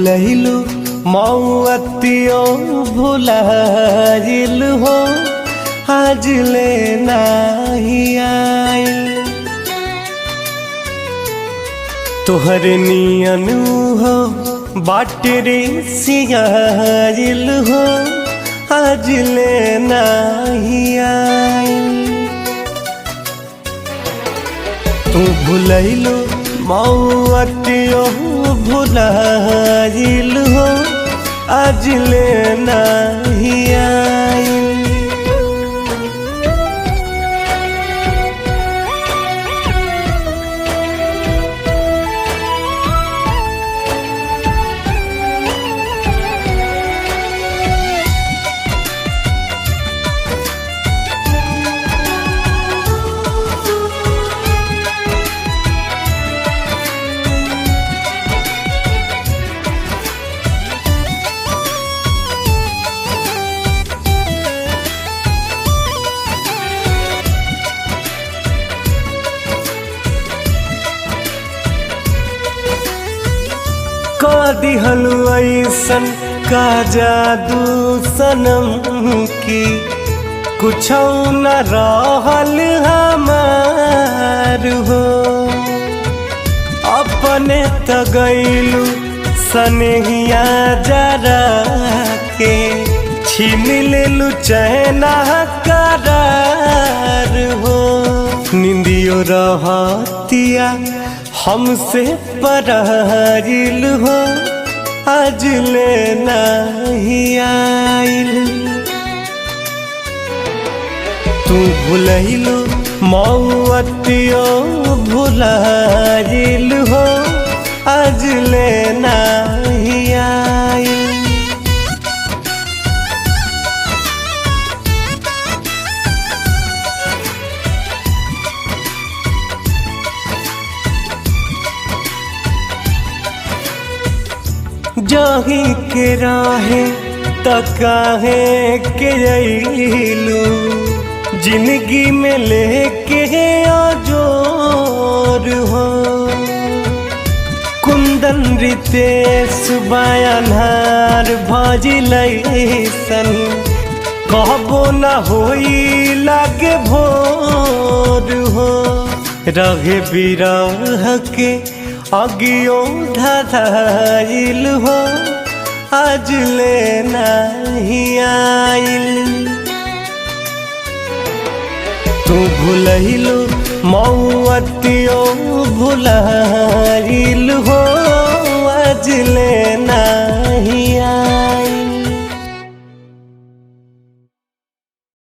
भूलैलु मौअतियो भुलाइल हो आज ले नाही आइल। तोहर नियन हो बाटे रे सियाइल हो आज ले नाही आइल। तू भूलैलु मौअतियो भुलाइल हो आज ले नाही आइल। का दिहलु ऐसन का जादू सनम की कुछ न रहल हमार हो। अपने त गइलु सनहिया जरा के छीन लेलु चैना करार हो। निंदियो रहतिया हमसे पराइल हो आज ले नाही आइल। तू भूलैलु मौअतियो भुलाइल हो आज ले नाही आइल। जाही के राहे तकाहे के अइलू जिंदगी में लेके आजोर हो। कुंदन रितेश बयानार भजिलैसन कहबो न होई लागे भोर हो। रहे बिरह के अगियो धधाइल हो आज ले नाही आइल। तू भूलैलु मौअतियो भुलाइल